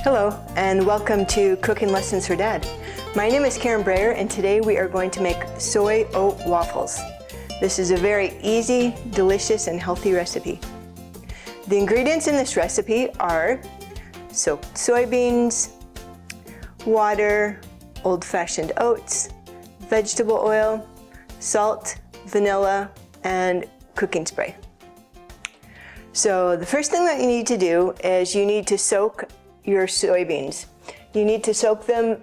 Hello, and welcome to Cooking Lessons for Dad. My name is Karen Breyer, and today we are going to make soy oat waffles. This is a very easy, delicious, and healthy recipe. The ingredients in this recipe are soaked soybeans, water, old-fashioned oats, vegetable oil, salt, vanilla, and cooking spray. So the first thing that you need to do is you need to soak your soybeans. You need to soak them,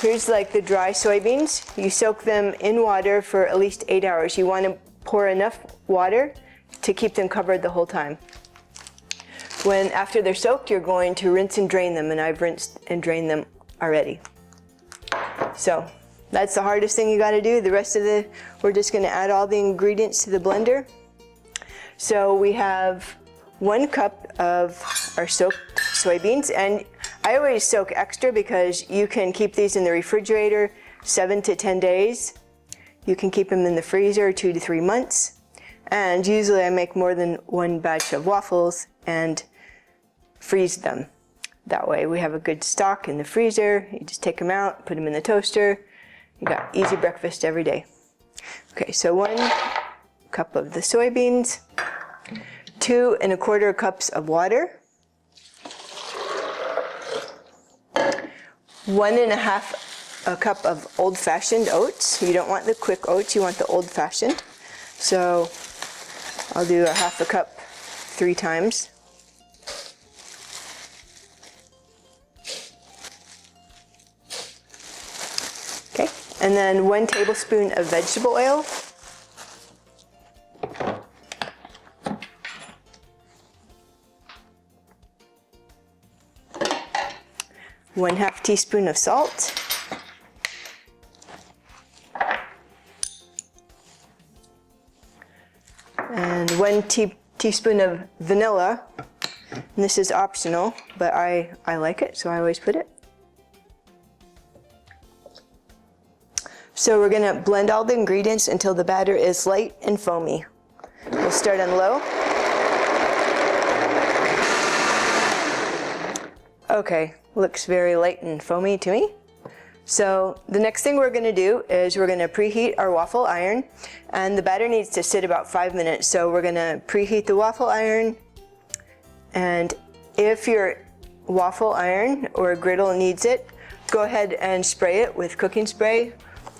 here's like the dry soybeans. You soak them in water for at least 8 hours. You want to pour enough water to keep them covered the whole time. After they're soaked, you're going to rinse and drain them, and I've rinsed and drained them already. So that's the hardest thing you got to do. The rest of we're just going to add all the ingredients to the blender. So we have 1 cup of our soaked soybeans, and I always soak extra because you can keep these in the refrigerator 7 to 10 days. You can keep them in the freezer 2 to 3 months. And usually I make more than 1 batch of waffles and freeze them. That way we have a good stock in the freezer. You just take them out, put them in the toaster. You got easy breakfast every day. Okay, so 1 cup of the soybeans, 2 1/4 cups of water, 1 1/2 cup of old-fashioned oats. You don't want the quick oats, you want the old-fashioned. So I'll do 1/2 cup 3 times. Okay, and then 1 tablespoon of vegetable oil. 1/2 teaspoon of salt. And 1 teaspoon of vanilla. And this is optional, but I like it, so I always put it. So we're gonna blend all the ingredients until the batter is light and foamy. We'll start on low. Okay, looks very light and foamy to me. So the next thing we're gonna do is we're gonna preheat our waffle iron, and the batter needs to sit about 5 minutes. So we're gonna preheat the waffle iron, and if your waffle iron or griddle needs it, go ahead and spray it with cooking spray.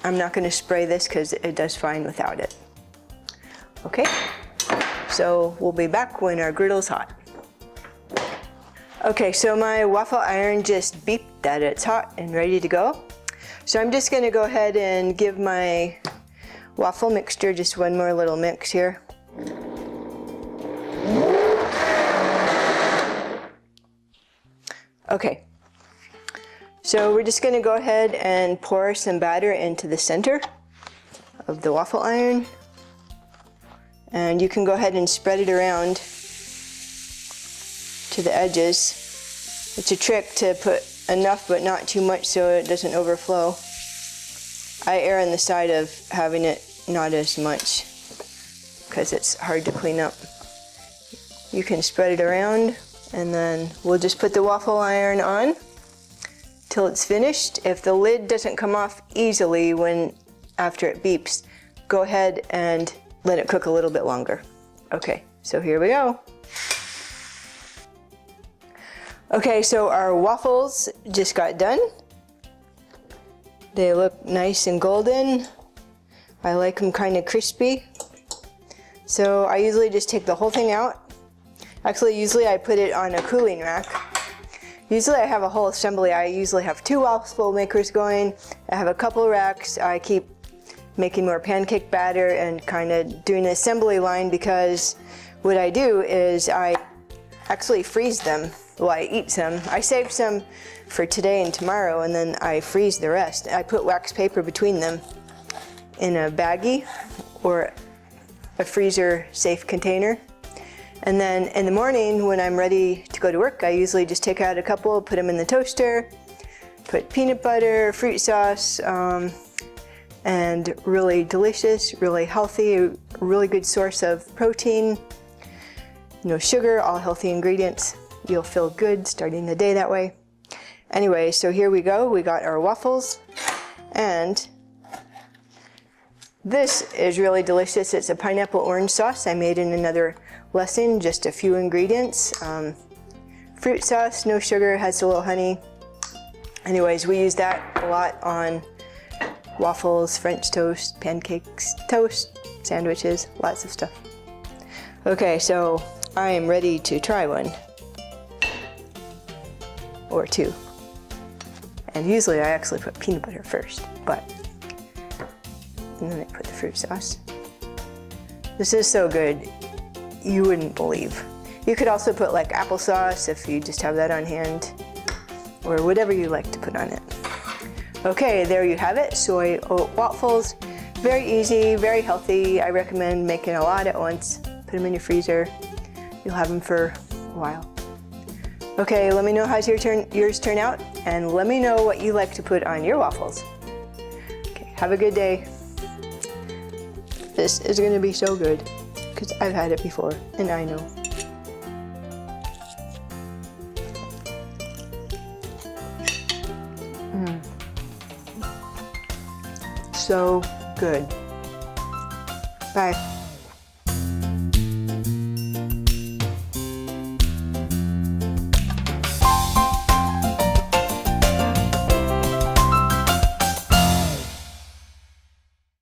I'm not gonna spray this because it does fine without it. Okay, so we'll be back when our griddle's hot. Okay, so my waffle iron just beeped that it's hot and ready to go. So I'm just gonna go ahead and give my waffle mixture just 1 more little mix here. Okay, so we're just gonna go ahead and pour some batter into the center of the waffle iron. And you can go ahead and spread it around to the edges. It's a trick to put enough but not too much so it doesn't overflow. I err on the side of having it not as much because it's hard to clean up. You can spread it around, and then we'll just put the waffle iron on till it's finished. If the lid doesn't come off easily after it beeps, go ahead and let it cook a little bit longer. Okay, so here we go. Okay, so our waffles just got done. They look nice and golden. I like them kind of crispy. So I usually just take the whole thing out. Actually, usually I put it on a cooling rack. Usually I have a whole assembly. I usually have 2 waffle makers going. I have a couple racks. I keep making more pancake batter and kind of doing an assembly line, because what I do is I actually freeze them. Well, I eat some. I save some for today and tomorrow, and then I freeze the rest. I put wax paper between them in a baggie or a freezer safe container. And then in the morning when I'm ready to go to work, I usually just take out a couple, put them in the toaster, put peanut butter, fruit sauce, and really delicious, really healthy, a really good source of protein. No sugar, all healthy ingredients. You'll feel good starting the day that way. Anyway, so here we go. We got our waffles, and this is really delicious. It's a pineapple orange sauce I made in another lesson, just a few ingredients. Fruit sauce, no sugar, has a little honey. Anyways, we use that a lot on waffles, French toast, pancakes, toast, sandwiches, lots of stuff. Okay, so I am ready to try one. Or two. And usually I actually put peanut butter first, and then I put the fruit sauce. This is so good, you wouldn't believe. You could also put like applesauce if you just have that on hand, or whatever you like to put on it. Okay, there you have it, soy oat waffles. Very easy, very healthy. I recommend making a lot at once. Put them in your freezer. You'll have them for a while. Okay, let me know how yours turn out, and let me know what you like to put on your waffles. Okay, have a good day. This is gonna be so good, because I've had it before, and I know. So good. Bye.